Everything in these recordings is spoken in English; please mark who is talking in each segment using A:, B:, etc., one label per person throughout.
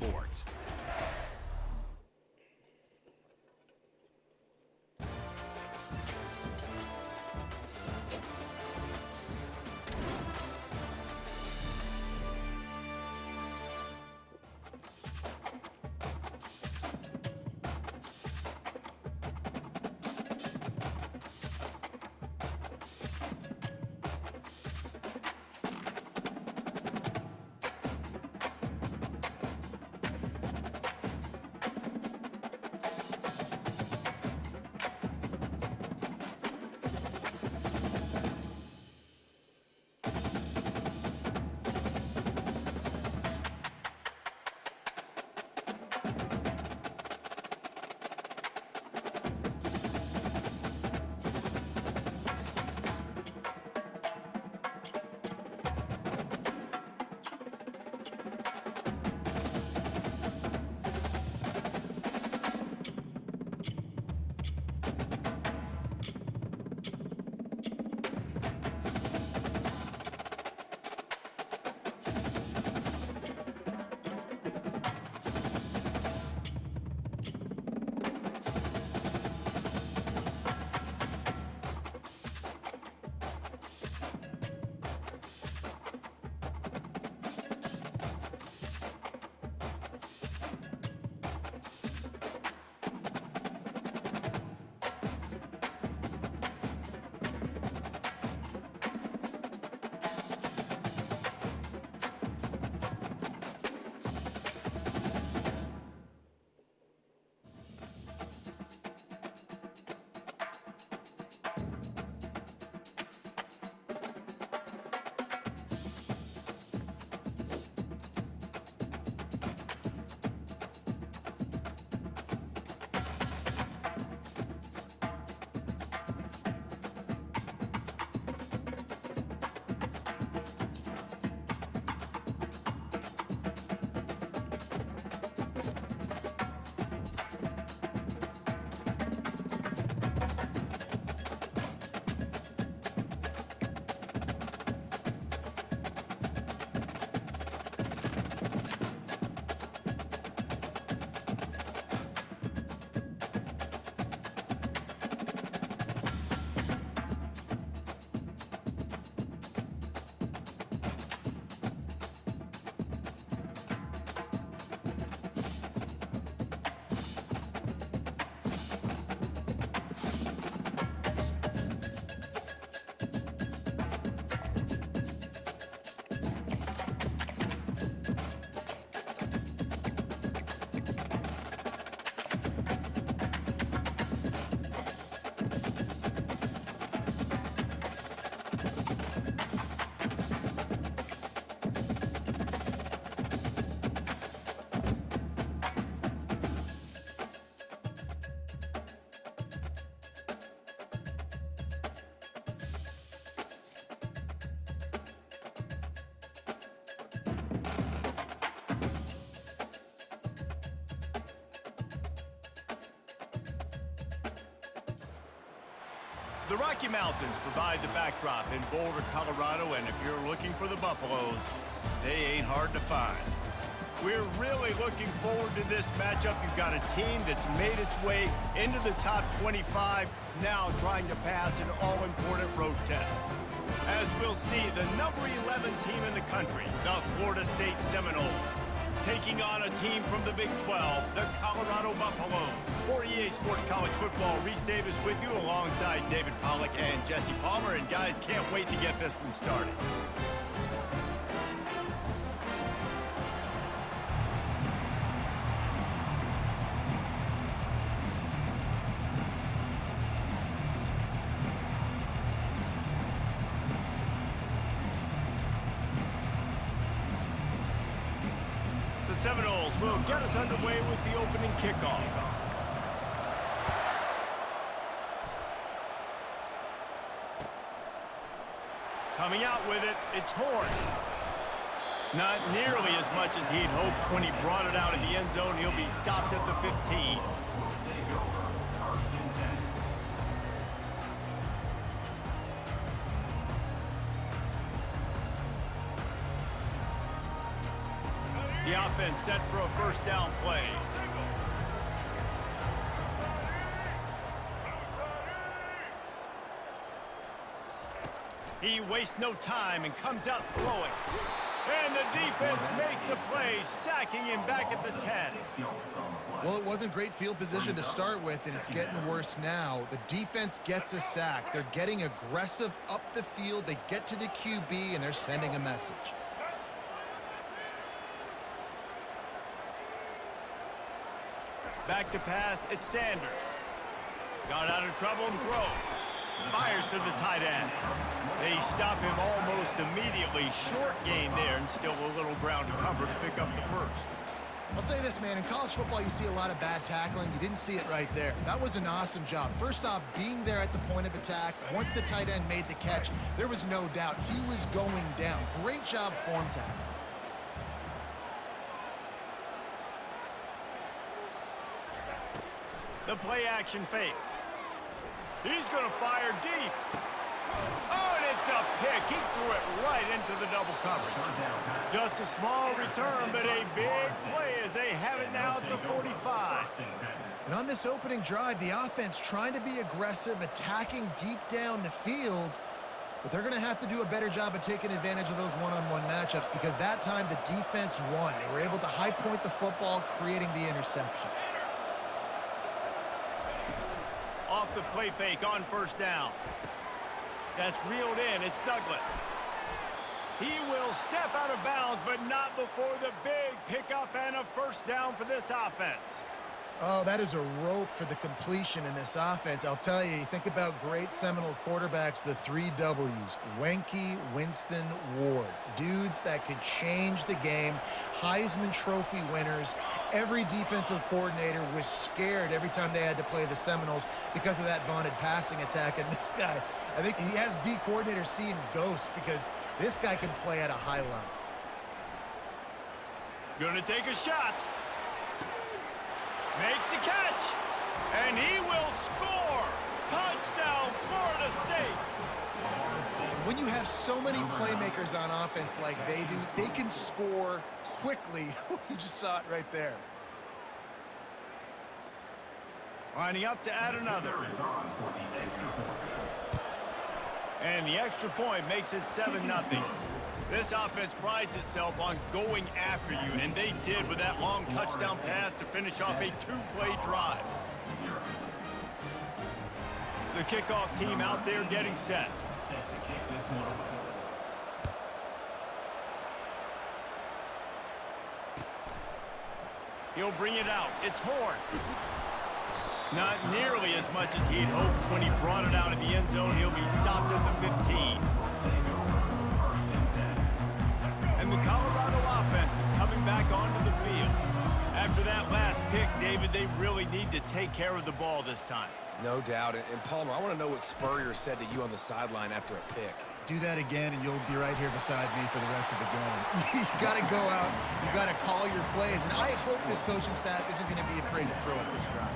A: Sports. The Rocky Mountains provide the backdrop in Boulder, Colorado, and if you're looking for the Buffaloes, they ain't hard to find. We're really looking forward to this matchup. You've got a team that's made its way into the top 25, now trying to pass an all-important road test. As we'll see, the number 11 team in the country, the Florida State Seminoles, taking on a team from the Big 12, the Colorado Buffaloes. For EA Sports College Football, Reese Davis with you alongside David Pollack and Jesse Palmer. And guys, can't wait to get this one started. The Seminoles will get us underway with the opening kickoff. Coming out with it, it's Horn. Not nearly as much as he'd hoped when he brought it out in the end zone. He'll be stopped at the 15. The offense set for a first down play. He wastes no time and comes out throwing. And the defense makes a play, sacking him back at the 10.
B: Well, it wasn't great field position to start with, and it's getting worse now. The defense gets a sack. They're getting aggressive up the field. They get to the QB, and they're sending a message.
A: Back to pass, it's Sanders. Got out of trouble and throws. Fires to the tight end. They stop him almost immediately. Short gain there and still a little ground to cover to pick up the first.
B: I'll say this, man. In college football, you see a lot of bad tackling. You didn't see it right there. That was an awesome job. First off, being there at the point of attack. Once the tight end made the catch, there was no doubt he was going down. Great job form tackle.
A: The play action fake. He's going to fire deep. Oh, and it's a pick. He threw it right into the double coverage. Just a small return, but a big play as they have it now at the 45.
B: And on this opening drive, the offense trying to be aggressive, attacking deep down the field. But they're going to have to do a better job of taking advantage of those one-on-one matchups because that time the defense won. They were able to high point the football, creating the interception.
A: Off the play fake on first down. That's reeled in. It's Douglas. He will step out of bounds, but not before the big pickup and a first down for this offense.
B: Oh, that is a rope for the completion in this offense. I'll tell you, think about great Seminole quarterbacks, the 3 W's. Wenke, Winston, Ward. Dudes that could change the game. Heisman Trophy winners. Every defensive coordinator was scared every time they had to play the Seminoles because of that vaunted passing attack. And this guy, I think he has D coordinators seeing ghosts because this guy can play at a high level.
A: Gonna take a shot. Makes the catch, and he will score. Touchdown, Florida State.
B: When you have so many playmakers on offense like they do, they can score quickly. You just saw it right there.
A: Lining up to add another. And the extra point makes it 7-0. This offense prides itself on going after you, and they did with that long touchdown pass to finish off a 2-play drive. The kickoff team out there getting set. He'll bring it out. It's Horn. Not nearly as much as he'd hoped when he brought it out in the end zone. He'll be stopped at the 15. And the Colorado offense is coming back onto the field. After that last pick, David, they really need to take care of the ball this time.
C: No doubt. And Palmer, I want to know what Spurrier said to you on the sideline after a pick.
B: Do that again, and you'll be right here beside me for the rest of the game. You got to go out. You got to call your plays. And I hope this coaching staff isn't going to be afraid to throw at this drive.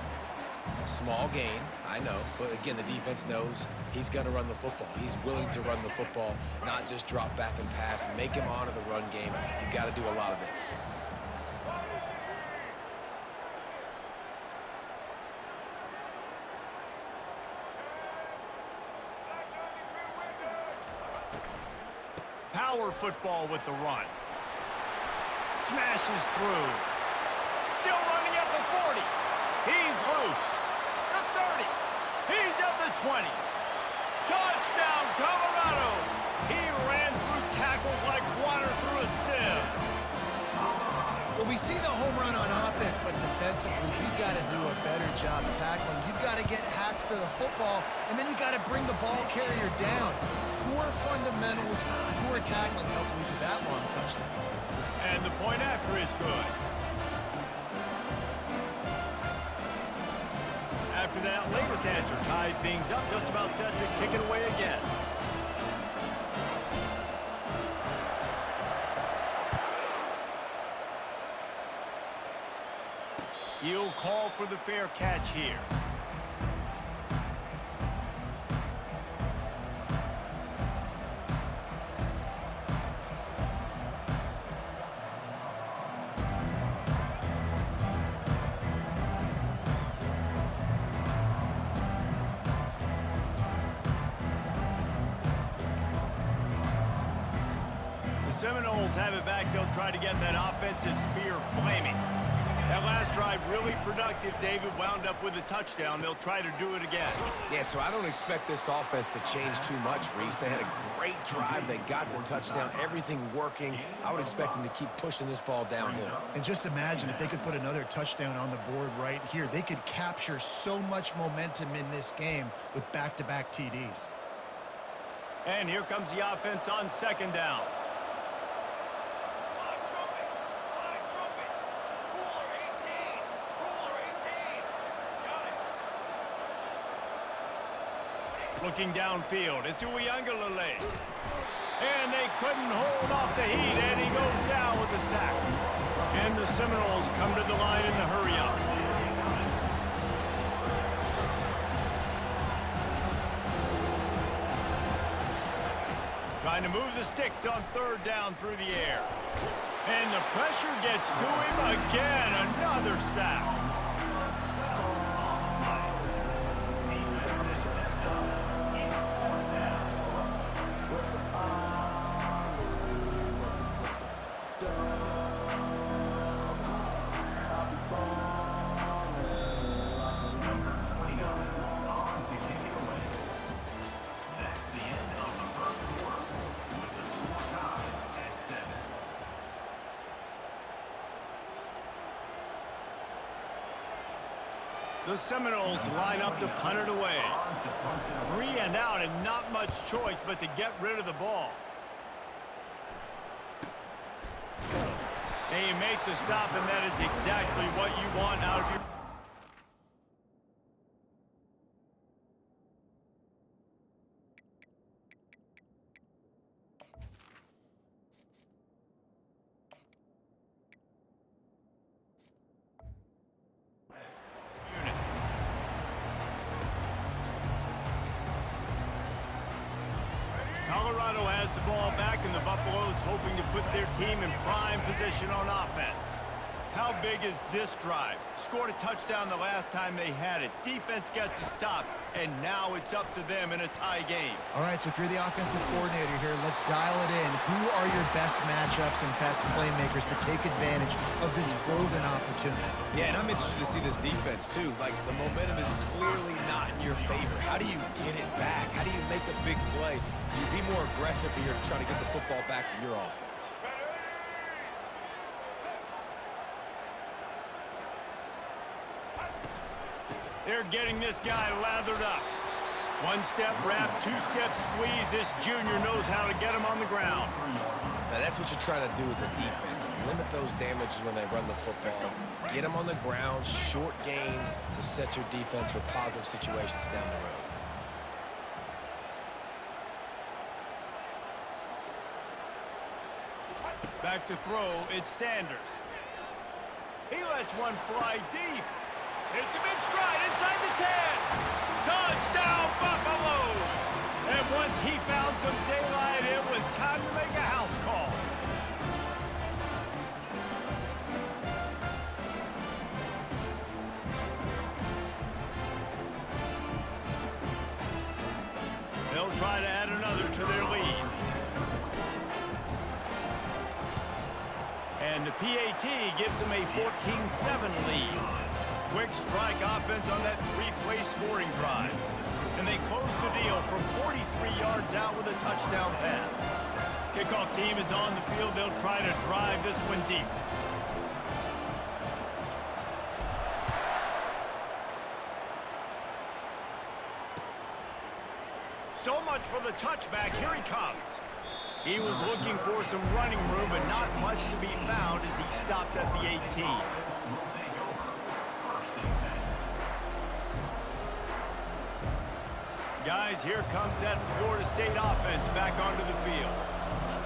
C: Small gain, I know. But again, the defense knows he's going to run the football. He's willing to run the football, not just drop back and pass. Make him honor the run game. You got to do a lot of this.
A: Power football with the run. Smashes through. Still running at the 40. He's loose. The 30. He's at the 20. Touchdown, Colorado. He ran through tackles like water through a sieve.
B: Well, we see the home run on offense, but defensively, we've got to do a better job tackling. You've got to get hats to the football, and then you got to bring the ball carrier down. Poor fundamentals, poor tackling helped lead to that long touchdown.
A: And the point after is good. After that latest answer tied things up, just about set to kick it away again. He'll call for the fair catch here. Seminoles have it back. They'll try to get that offensive spear flaming. That last drive really productive. David wound up with a touchdown. They'll try to do it again.
C: Yeah, so I don't expect this offense to change too much, Reese. They had a great drive. They got the touchdown. Everything working. I would expect them to keep pushing this ball downhill.
B: And just imagine if they could put another touchdown on the board right here. They could capture so much momentum in this game with back-to-back TDs.
A: And here comes the offense on second down. Looking downfield, it's Uiagalelei. And they couldn't hold off the heat, and he goes down with a sack. And the Seminoles come to the line in the hurry-up. Trying to move the sticks on third down through the air. And the pressure gets to him again, another sack. The Seminoles line up to punt it away. 3 and out and not much choice but to get rid of the ball. And you make the stop, and that is exactly what you want out of your... Colorado has the ball back, and the Buffaloes hoping to put their team in prime position on offense. How big is this drive? Scored a touchdown the last time they had it. Defense gets a stop, and now it's up to them in a tie game.
B: All right, so if you're the offensive coordinator here, let's dial it in. Who are your best matchups and best playmakers to take advantage of this golden opportunity?
C: Yeah, and I'm interested to see this defense, too. Like, the momentum is clearly not in your favor. How do you get it back? How do you make a big play? You be more aggressive here trying to get the football back to your offense.
A: They're getting this guy lathered up. One-step wrap, two-step squeeze. This junior knows how to get him on the ground.
C: Now, that's what you're trying to do as a defense. Limit those damages when they run the football. Get them on the ground, short gains to set your defense for positive situations down the road.
A: Back to throw, it's Sanders. He lets one fly deep. It's a mid-stride inside the 10. Touchdown, Buffaloes! And once he found some daylight, it was time to make a house call. They'll try to add another to their lead. And the PAT gives them a 14-7 lead. Quick strike offense on that three-play scoring drive. And they close the deal from 43 yards out with a touchdown pass. Kickoff team is on the field. They'll try to drive this one deep. So much for the touchback. Here he comes. He was looking for some running room, but not much to be found as he stopped at the 18. Guys, here comes that Florida State offense back onto the field.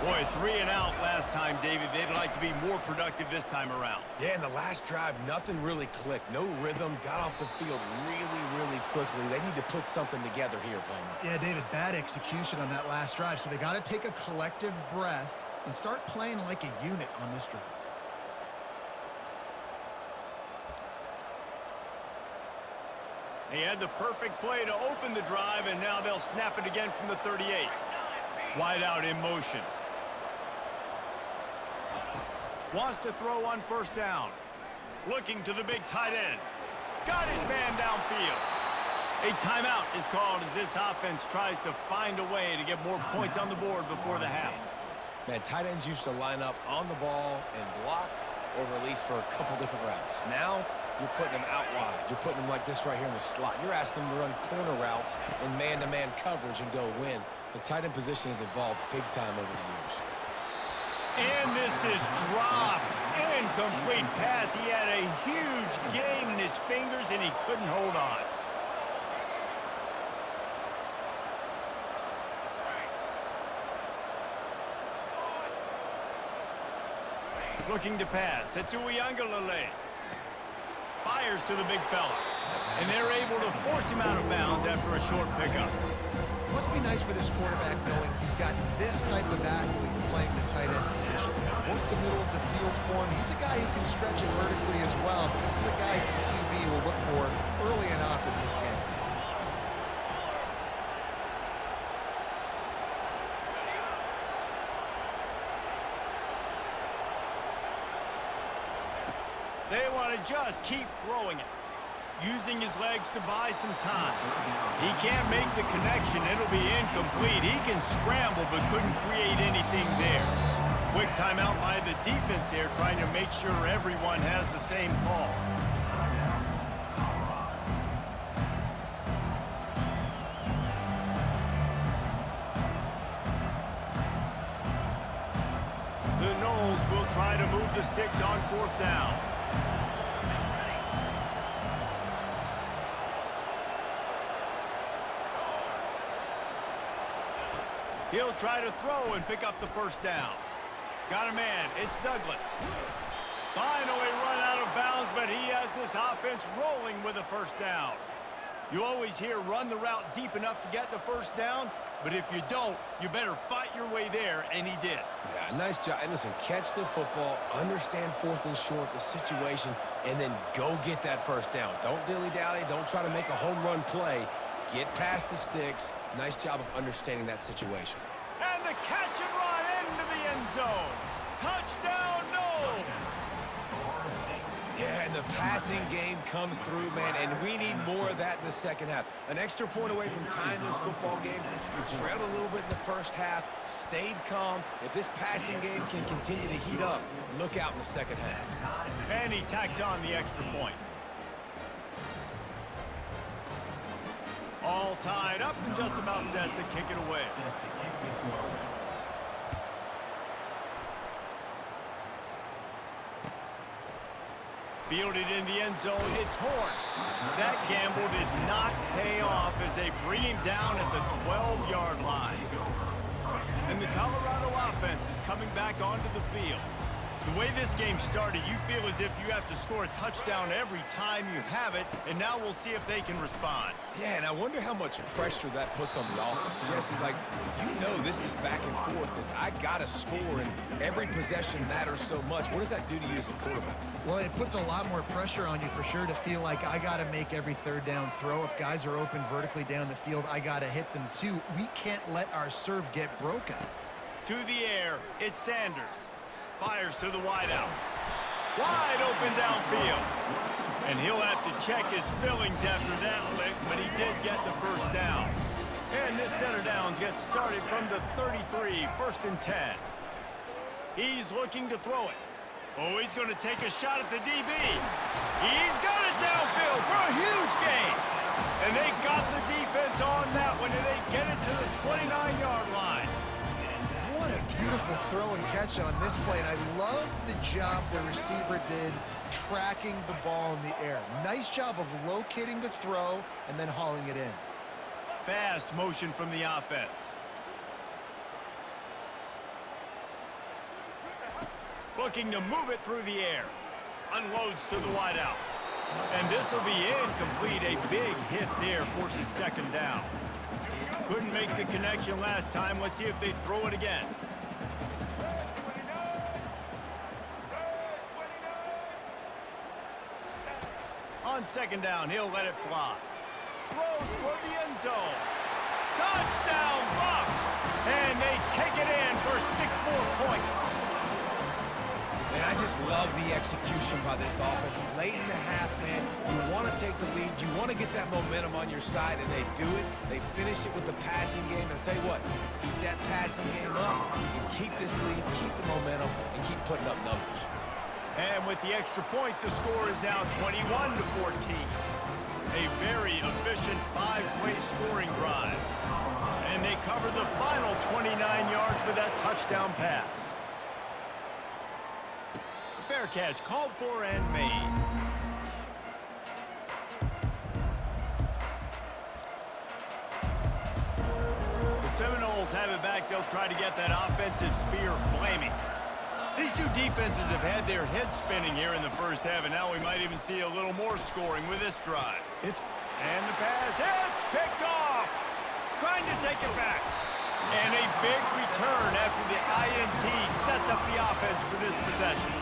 A: Boy, 3 and out last time, David. They'd like to be more productive this time around.
C: Yeah, in the last drive, nothing really clicked. No rhythm, got off the field really quickly. They need to put something together here, Palmer.
B: Yeah, David, bad execution on that last drive, so they got to take a collective breath and start playing like a unit on this drive.
A: They had the perfect play to open the drive, and now they'll snap it again from the 38. Wide out in motion. Wants to throw on first down. Looking to the big tight end. Got his man downfield. A timeout is called as this offense tries to find a way to get more points on the board before the half.
C: Man, tight ends used to line up on the ball and block or release for a couple different routes. Now, you're putting them out wide. You're putting them like this right here in the slot. You're asking them to run corner routes in man-to-man coverage and go win. The tight end position has evolved big time over the years.
A: And this is dropped. Incomplete pass. He had a huge gain in his fingers, and he couldn't hold on. Looking to pass. It's Uiagalelei. Fires to the big fella. And they're able to force him out of bounds after a short pickup.
B: Must be nice for this quarterback knowing he's got this type of athlete playing the tight end position. Work the middle of the field for him. He's a guy who can stretch it vertically as well, but this is a guy QB will look for early and often in this game.
A: They want to just keep throwing it. Using his legs to buy some time. He can't make the connection. It'll be incomplete. He can scramble but couldn't create anything there. Quick timeout by the defense there, trying to make sure everyone has the same call. The Noles will try to move the sticks on fourth down. He'll try to throw and pick up the first down. Got a man. It's Douglas. Finally run out of bounds, but he has this offense rolling with a first down. You always hear run the route deep enough to get the first down, but if you don't, you better fight your way there, and he did.
C: Yeah, nice job. And listen, catch the football, understand fourth and short, the situation, and then go get that first down. Don't dilly-dally. Don't try to make a home run play. Get past the sticks. Nice job of understanding that situation.
A: And the catch and run into the end zone. Touchdown, Noles!
C: Yeah, and the passing game comes through, man, and we need more of that in the second half. An extra point away from tying this football game. You trailed a little bit in the first half, stayed calm. If this passing game can continue to heat up, look out in the second half.
A: And he tacks on the extra point. All tied up and just about set to kick it away. Fielded in the end zone, it's Horn. That gamble did not pay off as they bring him down at the 12-yard line. And the Colorado offense is coming back onto the field. The way this game started, you feel as if you have to score a touchdown every time you have it, and now we'll see if they can respond.
C: Yeah, and I wonder how much pressure that puts on the offense. Jesse, like, you know this is back and forth, and I got to score, and every possession matters so much. What does that do to you as a quarterback?
B: Well, it puts a lot more pressure on you for sure to feel like I got to make every third down throw. If guys are open vertically down the field, I got to hit them too. We can't let our serve get broken.
A: To the air, it's Sanders. Fires to the wideout. Wide open downfield. And he'll have to check his fillings after that lick, but he did get the first down. And this center downs gets started from the 33, first and 10. He's looking to throw it. Oh, he's going to take a shot at the DB. He's got it downfield for a huge gain. And they got the defense on that one, and they get it to the 29-yard line.
B: What a beautiful throw and catch on this play, and I love the job the receiver did tracking the ball in the air. Nice job of locating the throw and then hauling it in.
A: Fast motion from the offense. Looking to move it through the air. Unloads to the wideout. And this will be incomplete. A big hit there forces second down. Couldn't make the connection last time. Let's see if they throw it again. On second down, he'll let it fly. Throws toward the end zone. Touchdown, Bucs! And they take it in for 6 more points.
C: And I just love the execution by this offense. Late in the half, man, you want to take the lead. You want to get that momentum on your side, and they do it. They finish it with the passing game. And I'll tell you what, keep that passing game up and keep this lead, keep the momentum, and keep putting up numbers.
A: And with the extra point, the score is now 21-14. A very efficient 5-play scoring drive. And they cover the final 29 yards with that touchdown pass. Fair catch called for and made. The Seminoles have it back. They'll try to get that offensive spear flaming. These two defenses have had their heads spinning here in the first half, and now we might even see a little more scoring with this drive. And the pass hits, picked off. Trying to take it back. And a big return after the INT sets up the offense for this possession.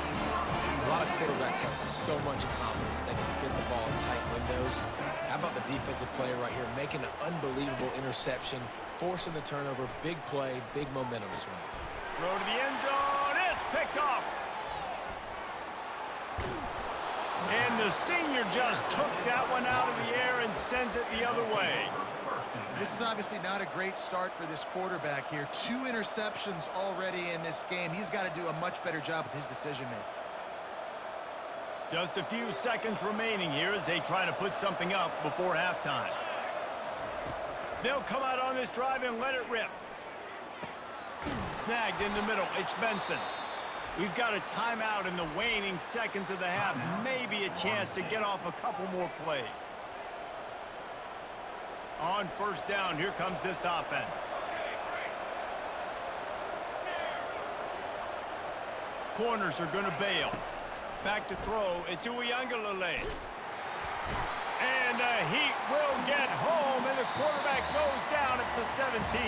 C: A lot of quarterbacks have so much confidence that they can fit the ball in tight windows. How about the defensive player right here making an unbelievable interception, forcing the turnover, big play, big momentum swing.
A: Throw to the end zone. It's picked off. And the senior just took that one out of the air and sends it the other way.
B: This is obviously not a great start for this quarterback here. 2 interceptions already in this game. He's got to do a much better job with his decision-making.
A: Just a few seconds remaining here as they try to put something up before halftime. They'll come out on this drive and let it rip. Snagged in the middle. It's Benson. We've got a timeout in the waning seconds of the half. Maybe a chance to get off a couple more plays. On first down, here comes this offense. Corners are going to bail. Back to throw. It's Uiagalelei. And the Heat will get home, and the quarterback goes down at the 17.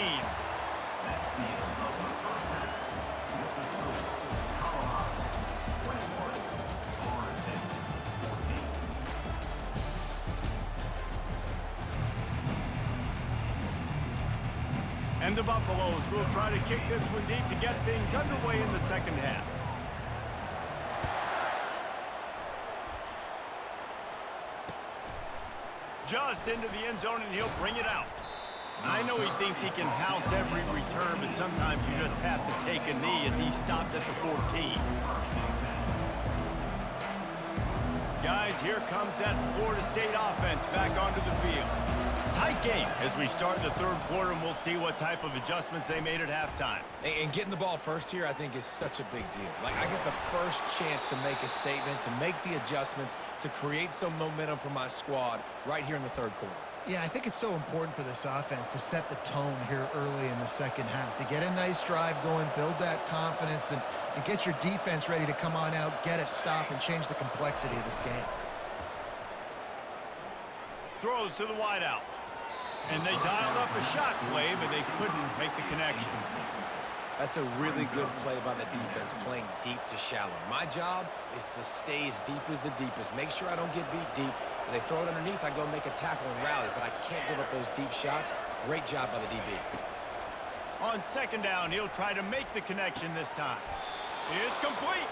A: And the Buffaloes will try to kick this one deep to get things underway in the second half. Just into the end zone, and he'll bring it out. I know he thinks he can house every return, but sometimes you just have to take a knee as he stopped at the 14. Guys, here comes that Florida State offense back onto the field. Tight game as we start the third quarter, and we'll see what type of adjustments they made at halftime.
C: And getting the ball first here, I think, is such a big deal. Like, I get the first chance to make a statement, to make the adjustments, to create some momentum for my squad right here in the third quarter.
B: Yeah, I think it's so important for this offense to set the tone here early in the second half, to get a nice drive going, build that confidence, and get your defense ready to come on out, get a stop, and change the complexity of this game.
A: Throws to the wideout. And they dialed up a shot play, but they couldn't make the connection.
C: That's a really good play by the defense, playing deep to shallow. My job is to stay as deep as the deepest. Make sure I don't get beat deep. When they throw it underneath, I go make a tackle and rally, but I can't give up those deep shots. Great job by the DB.
A: On second down, he'll try to make the connection this time. It's complete.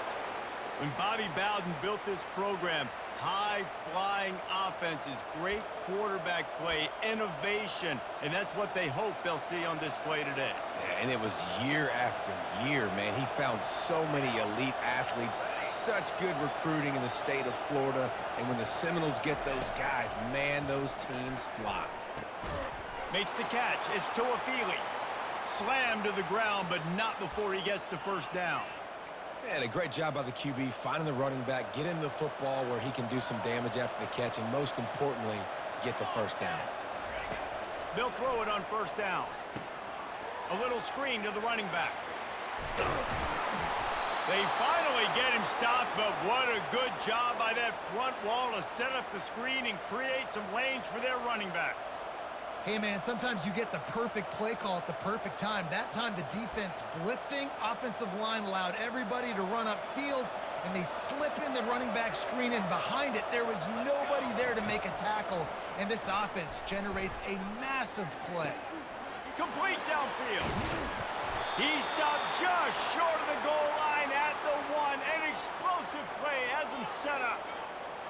A: When Bobby Bowden built this program, high-flying offenses, great quarterback play, innovation, and that's what they hope they'll see on display today.
C: Yeah, and it was year after year, man. He found so many elite athletes, such good recruiting in the state of Florida, and when the Seminoles get those guys, man, those teams fly.
A: Makes the catch. It's Toafili. Slammed to the ground, but not before he gets the first down.
C: And a great job by the QB, finding the running back, get him the football where he can do some damage after the catch, and most importantly, get the first down.
A: They'll throw it on first down. A little screen to the running back. They finally get him stopped, but what a good job by that front wall to set up the screen and create some lanes for their running back.
B: Hey, man, sometimes you get the perfect play call at the perfect time. That time, the defense blitzing, offensive line allowed everybody to run upfield, and they slip in the running back screen, and behind it, there was nobody there to make a tackle, and this offense generates a massive play.
A: Complete downfield. He stopped just short of the goal line at the 1 and explosive play has him set up.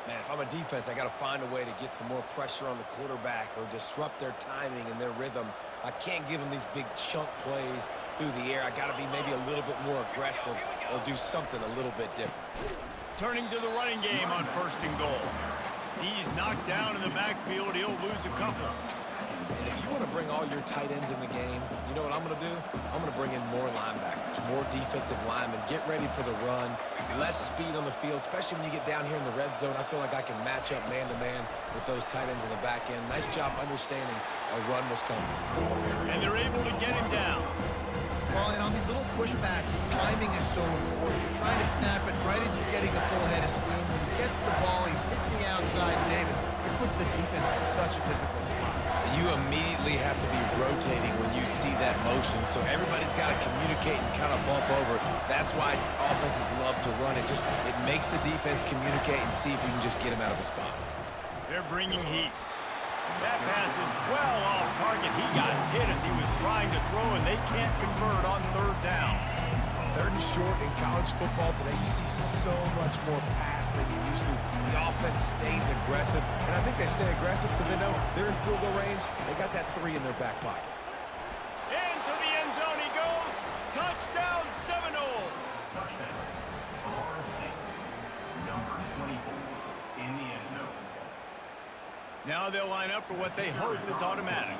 C: Man, if I'm a defense, I got to find a way to get some more pressure on the quarterback or disrupt their timing and their rhythm. I can't give them these big chunk plays through the air. I got to be maybe a little bit more aggressive or do something a little bit different.
A: Turning to the running game on 1st and goal. He's knocked down in the backfield. He'll lose a couple.
C: And if you want to bring all your tight ends in the game, you know what I'm going to do? I'm going to bring in more linebackers, more defensive linemen. Get ready for the run, less speed on the field, especially when you get down here in the red zone. I feel like I can match up man-to-man with those tight ends in the back end. Nice job understanding a run was coming.
A: And they're able to get him down.
B: Well, and on these little push passes, timing is so important. You're trying to snap it right as he's getting a full head of steam. When he gets the ball, he's hitting the outside, David. It puts the defense in such a difficult spot.
C: You immediately have to be rotating when you see that motion, so everybody's got to communicate and kind of bump over. That's why offenses love to run it. It makes the defense communicate and see if you can just get him out of a spot.
A: They're bringing heat. That pass is well off target. He got hit as he was trying to throw, and they can't convert on 3rd down.
C: 3rd and short in college football today, you see so much more pass than you used to. The offense stays aggressive, and I think they stay aggressive because they know they're in field goal range. They got that 3 in their back pocket.
A: Into the end zone he goes. Touchdown, Seminoles.
D: Touchdown, Florida State. Number 24 in the end zone.
A: Now they'll line up for what they hope is automatic.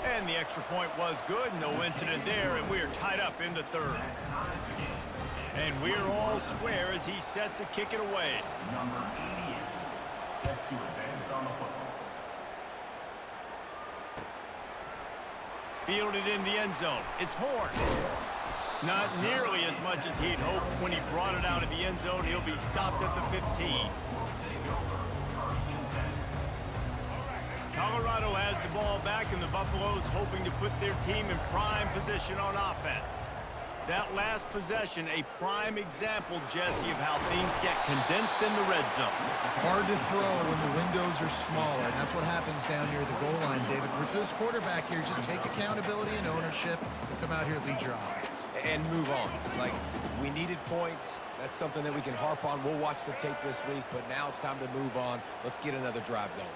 A: And the extra point was good. No incident there, and we are tied up in the 3rd. And we're all square as he's set to kick it away.
D: Number 88, set to advance on the football.
A: Fielded in the end zone. It's Horn. Not nearly as much as he'd hoped when he brought it out of the end zone. He'll be stopped at the 15. Colorado has the ball back, and the Buffaloes hoping to put their team in prime position on offense. That last possession, a prime example, Jesse, of how things get condensed in the red zone.
B: Hard to throw when the windows are smaller, and that's what happens down near the goal line, David. For this quarterback here, just take accountability and ownership and come out here and lead your offense.
C: And move on. Like, we needed points. That's something that we can harp on. We'll watch the tape this week, but now it's time to move on. Let's get another drive going.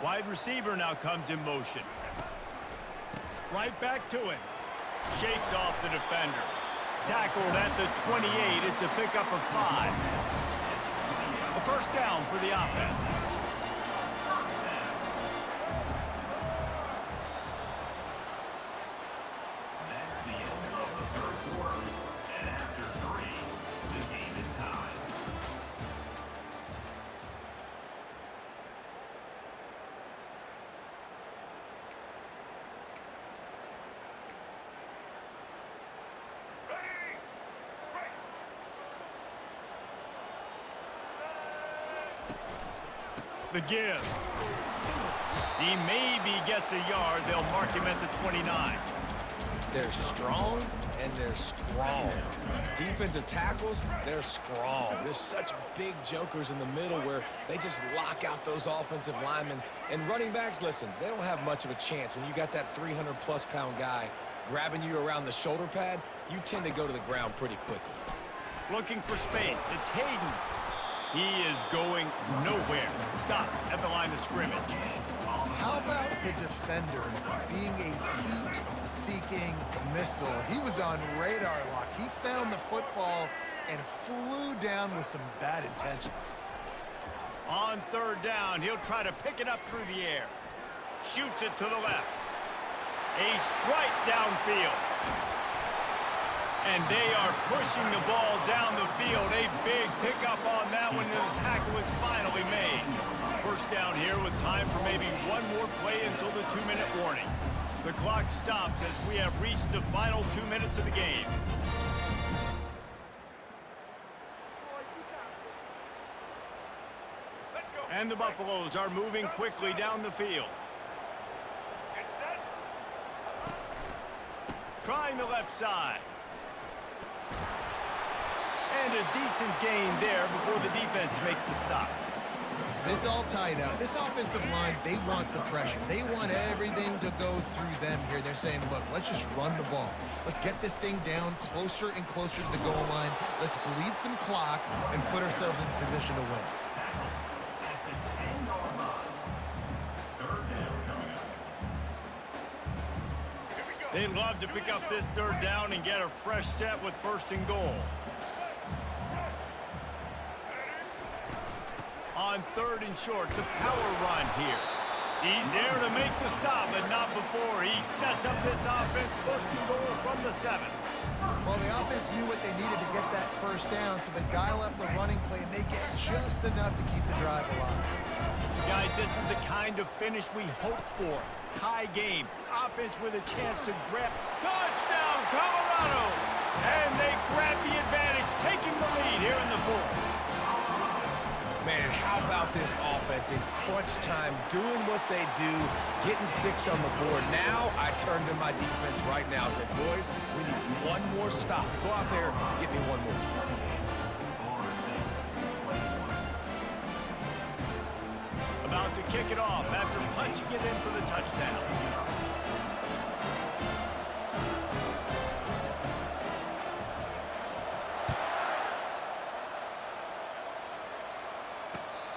A: Wide receiver now comes in motion. Right back to him. Shakes off the defender. Tackled at the 28. It's a pickup of 5. A 1st down for the offense.
D: That's the end of the 3rd quarter. And after 3, the game is tied.
A: The give. He maybe gets a yard. They'll mark him at the 29.
C: They're strong, and they're strong. Defensive tackles, they're strong. There's such big jokers in the middle where they just lock out those offensive linemen. And running backs, listen, they don't have much of a chance. When you got that 300-plus pound guy grabbing you around the shoulder pad, you tend to go to the ground pretty quickly.
A: Looking for space. It's Hayden. He is going nowhere. Stop at the line of scrimmage.
B: How about the defender being a heat-seeking missile? He was on radar lock. He found the football and flew down with some bad intentions.
A: On 3rd down, he'll try to pick it up through the air. Shoots it to the left. A strike downfield. And they are pushing the ball down the field. A big pickup on that one, and the tackle is finally made. 1st down here with time for maybe one more play until the 2-minute warning. The clock stops as we have reached the final 2 minutes of the game. And the Buffaloes are moving quickly down the field. Trying the left side. And a decent gain there before the defense makes the stop.
B: It's all tied up. This offensive line, they want the pressure. They want everything to go through them here. They're saying, look, let's just run the ball. Let's get this thing down closer and closer to the goal line. Let's bleed some clock and put ourselves in position to win.
A: They'd love to pick up this third down and get a fresh set with 1st and goal. On 3rd and short, the power run here. He's there to make the stop, but not before he sets up this offense 1st and goal from the 7.
B: Well, the offense knew what they needed to get that first down, so they dial up the running play, and they get just enough to keep the drive alive.
A: Guys, this is the kind of finish we hoped for. Tie game. Offense with a chance to grab. Touchdown, Colorado! And they grab the advantage, taking the lead here in the 4th.
C: Man, how about this offense in crunch time, doing what they do, getting 6 on the board. Now, I turn to my defense right now and said, boys, we need one more stop. Go out there, get me one more.
A: About to kick it off after punching it in for the touchdown.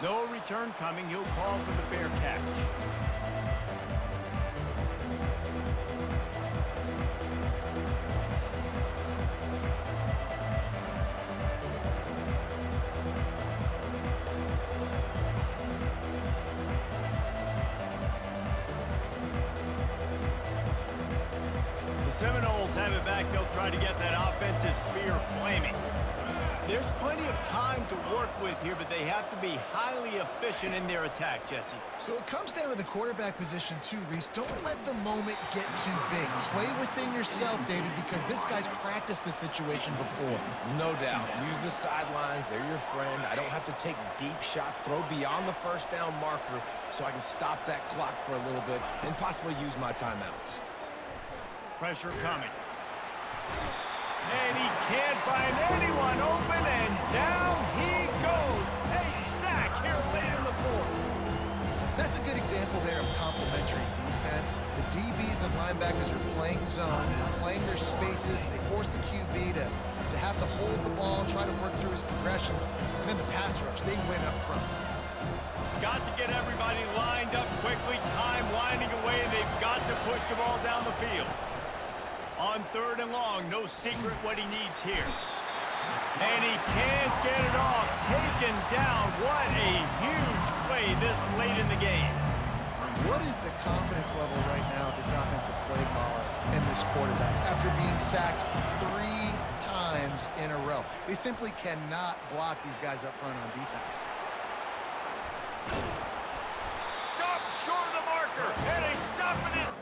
A: No return coming. He'll call for the fair catch. The Seminoles have it back. They'll try to get that offensive spear flaming. There's plenty of time to work with here, but they have to be highly efficient in their attack, Jesse.
B: So it comes down to the quarterback position too, Reese. Don't let the moment get too big. Play within yourself, David, because this guy's practiced the situation before.
C: No doubt. Use the sidelines. They're your friend. I don't have to take deep shots, throw beyond the 1st down marker so I can stop that clock for a little bit and possibly use my timeouts.
A: Pressure coming. And he can't find anyone open, and down he goes. A sack here late in the 4th.
B: That's a good example there of complementary defense. The DBs and linebackers are playing zone, playing their spaces, and they force the QB to have to hold the ball, try to work through his progressions, and then the pass rush, they win up front.
A: Got to get everybody lined up quickly, time winding away, and they've got to push the ball down the field. On 3rd and long, no secret what he needs here. And he can't get it off. Taken down. What a huge play this late in the game.
B: What is the confidence level right now of this offensive play caller and this quarterback after being sacked 3 times in a row? They simply cannot block these guys up front on defense.
A: Stop short of the marker. And a stop for this.